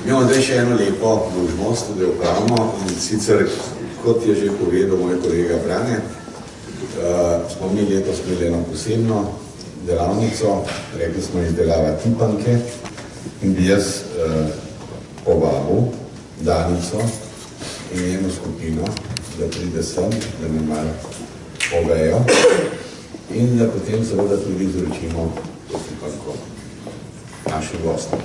Imamo zdaj še eno lepo dolžnost, da jo upravimo, in sicer, kot je že povedal moj kolega Brane, smo mi letos imeli eno posebno delavnico, rekli smo izdelava tipanke, in bi jaz povabil Danico in njeno skupino, da pride sem, da mi malo povejo in da potem seveda tudi izročimo to tipanko našim gostom.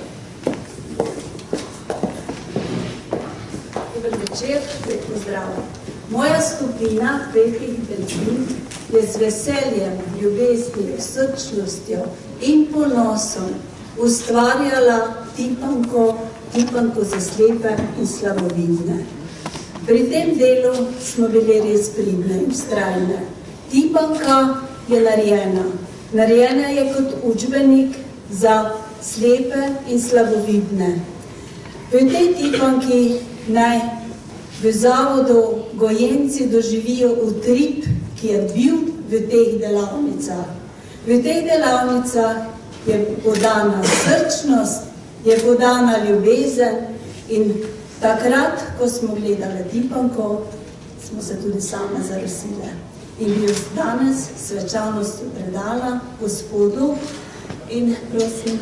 Dober večer, lep pozdrav. Moja skupina Petih Delfin je z veseljem, ljubeznijo, srčnostjo in ponosom ustvarjala tipanko za slepe in slabovidne. Pri tem delu smo bili res pridne in vztrajne. Tipanka je narejena. Narejena je kot učbenik za slepe in slabovidne. V tej tipanki naj v zavodu gojenci doživijo utrip, ki je bil v teh delavnicah. V teh delavnicah je podana srčnost, je podana ljubezen in takrat, ko smo gledali tipanko, smo se tudi same zarosile. In bi jo danes svečanosti predala Gospodu in prosim,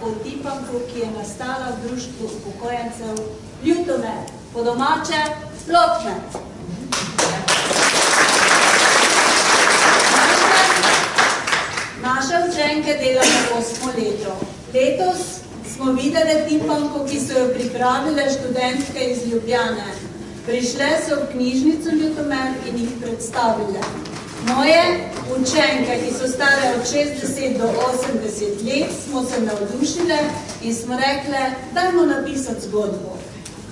o tipanku, ki je nastala v društvu upokojencev Ljutomer, po domače Lotme. Naše učenke delamo 8 leto. Letos smo videli tipanko, ki so jo pripravile študentke iz Ljubljane. Prišle so v knjižnico Ljutomer in jih predstavile. Moje učenke, ki so stare od 60 do 80 let, smo se navdušile in smo rekle, dajmo napisati zgodbo.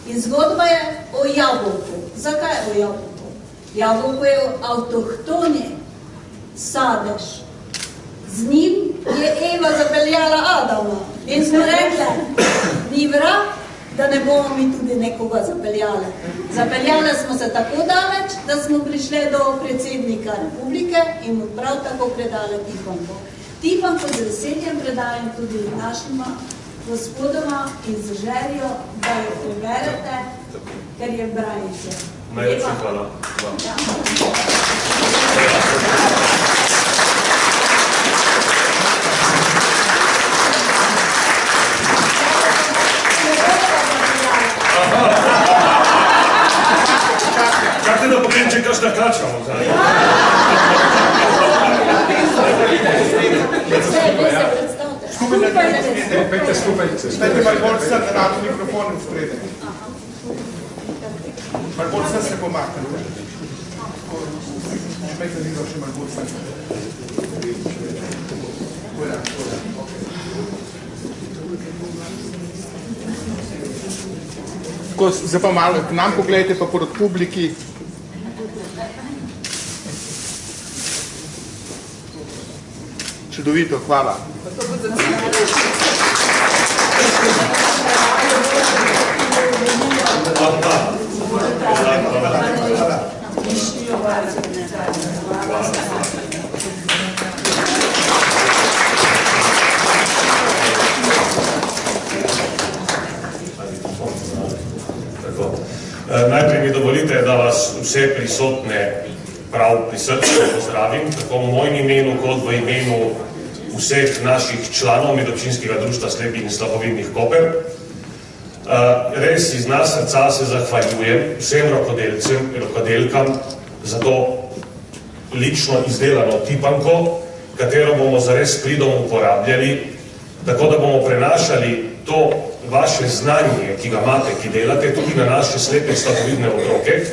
In zgodba je o jabolku. Zakaj o jabolku? Jabolko je avtohtoni sadež. Z njim je Eva zapeljala Adama. In smo rekle, ni vrag, da ne bomo mi tudi nekoga zapeljali. Zapeljali smo se tako daleč, da smo prišli do predsednika republike in mu prav tako predali tipanko. Tipanko z veseljem predajam tudi našima gospodoma in z željo, da jo preberete, ker je branice. Najlepša hvala vam. Čakaj, da povem, če kakšna kačamo. Pejte skupaj. Pejte malo bolj se, da rado mikrofon vzprede. Malo bolj se pomaknete. Pejte videl še malo bolj se. Zdaj pa malo k nam pogledajte, pa porod publiki. Čudovito, hvala. Najprej mi dovolite, da vas vse prisotne prav prisrčno pozdravim, tako v mojem imenu kot v imenu vseh naših članov Medobčinskega društva slepih in slabovidnih Koper. Res iz nas srca se zahvaljujem vsem rokodelcem in rokodelkam za to lično izdelano tipanko, katero bomo zares pridom uporabljali, tako da bomo prenašali to vaše znanje, ki ga imate, ki delate, tudi na naše slepe in slabovidne otroke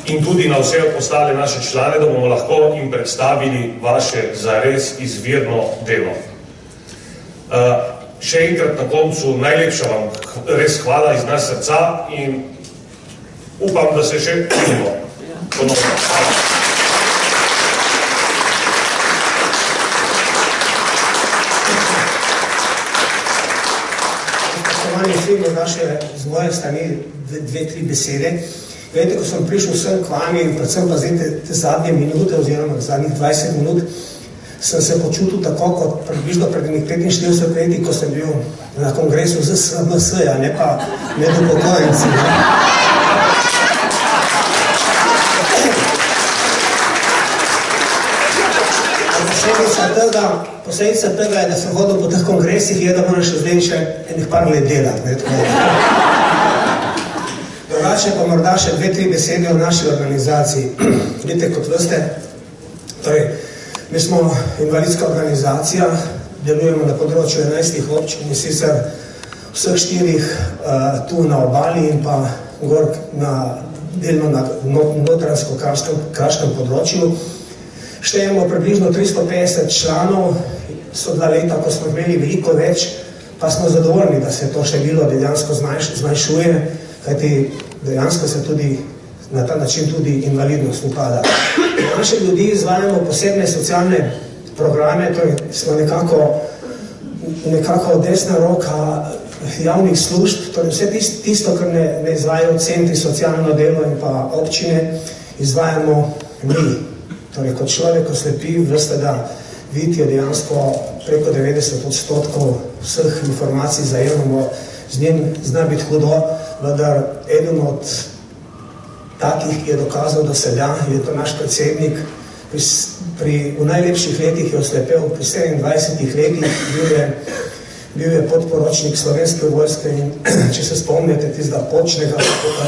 in tudi na vse ostale naše člane, da bomo lahko jim predstavili vaše zares izvirno delo. Še enkrat na koncu najlepša vam res hvala iz nas srca in upam, da se še vidimo ponovno. Z moje strani 2-3 besede. Vete, ko sem prišel sem k vami, predvsem pa zdaj te zadnje minute oziroma zadnjih 20 minut, sem se počutil tako kot približno pred 45 leti, ko sem bil na kongresu z SMS-ja, ne pa med upokojenci. Posledica tega je, da sem hodil po teh kongresih, je, da moram še zdaj še enih par let delati. Drugače pa morda še 2-3 besede o naši organizaciji. Vidite, kot veste, torej, mi smo invalidska organizacija, delujemo na področju 11 občin in sicer vseh 4 tu na obali in pa gor delno na notranjsko-kraškem področju. Štejemo približno 350 članov, so 2 leta, ko smo imeli veliko več, pa smo zadovoljni, da se to število dejansko zmanjšuje, kajti dejansko se tudi na ta način tudi invalidnost upada. Naši ljudi izvajamo posebne socialne programe, torej smo nekako desna roka javnih služb, torej vse tisto, kar ne izvajajo centri, socialno delo in pa občine, izvajamo mi. Torej, kot človek oslepi, veste, da vid je dejansko preko 90% vseh informacij zajemamo, z njim zna biti hudo, vendar eden od takih je dokazal, da se da, je to naš predsednik, v najlepših letih je oslepel, pri 27 letih bil je podporočnik Slovenske vojske in če se spomnite tistega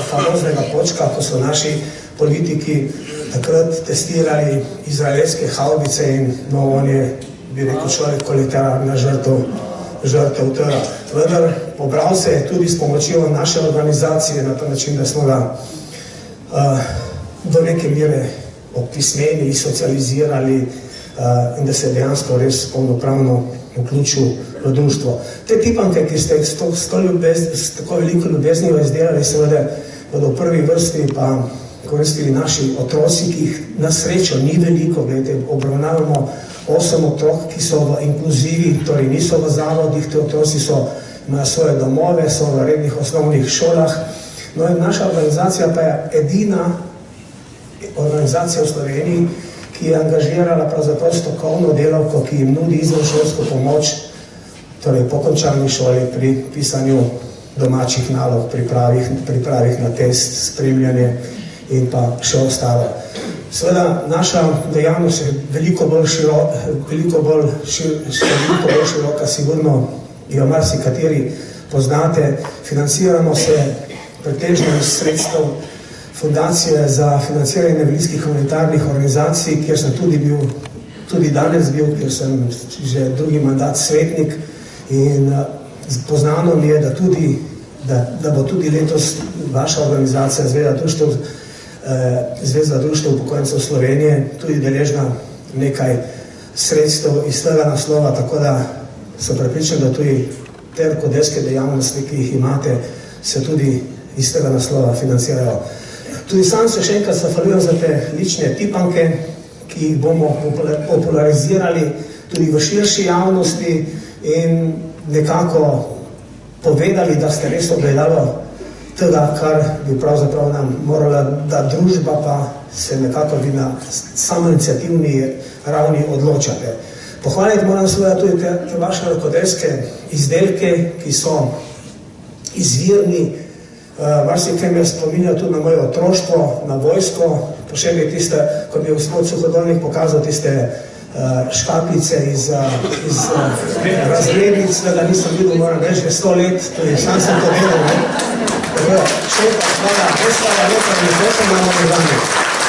famoznega počka, ko so naši politiki takrat testirali izraelske havbice in on je, bi rekel človek, kolateralna žrtev tega. Vendar pobral se je tudi s pomočjo naše organizacije na ta način, da smo ga do neke mere opismenili, socializirali in da se dejansko res polnopravno vključil v društvo. Te tipanke, ki ste s tako veliko ljubeznijo izdelali, seveda bodo v prvi vrsti pa koristili naši otroci, ki jih na srečo ni veliko, gledajte, obravnavamo 8 otrok, ki so v inkluzivi, torej niso v zavodih, te otroci imajo svoje domove, so v rednih osnovnih šolah. No in naša organizacija pa je edina organizacija v Sloveniji, ki je angažirala pravzaprav strokovno delavko, ki jim nudi izvenšolsko pomoč, torej po končani šoli pri pisanju domačih nalog, pripravih na test, spremljanje in pa še ostalo. Seveda, naša dejavnost je veliko bolj široka, sigurno jo marsikateri poznate. Financiramo se pretežno iz sredstev Fundacije za financiranje invalidskih humanitarnih organizacij, kjer sem tudi danes bil, kjer sem že drugi mandat svetnik in poznano mi je, da bo tudi letos vaša organizacija Zveza društev upokojencev Slovenije tudi deležna nekaj sredstev iz tega naslova, tako da sem prepričan, da tudi te rokodelske dejavnosti, ki jih imate, se tudi iz tega naslova financirajo. Tudi sam se še enkrat zahvaljujem za te lične tipanke, ki jih bomo popularizirali tudi v širši javnosti in nekako povedali, da ste res ogledalo tega, kar bi pravzaprav nam morala, da družba pa se nekako vi na samoiniciativni ravni odločate. Pohvaliti moram seveda tudi te vaše rokodelske izdelke, ki so izvirni, Marsikaj me spominja tudi na moje otroštvo, na vojsko, posebej tiste, ko mi je gospod Suhodolnik pokazal tiste škapice iz razglednic, da nisem videl, moram reči, že 100 let, tudi sam sem to delal. Še enkrat, hvala lepa in zelo imamo v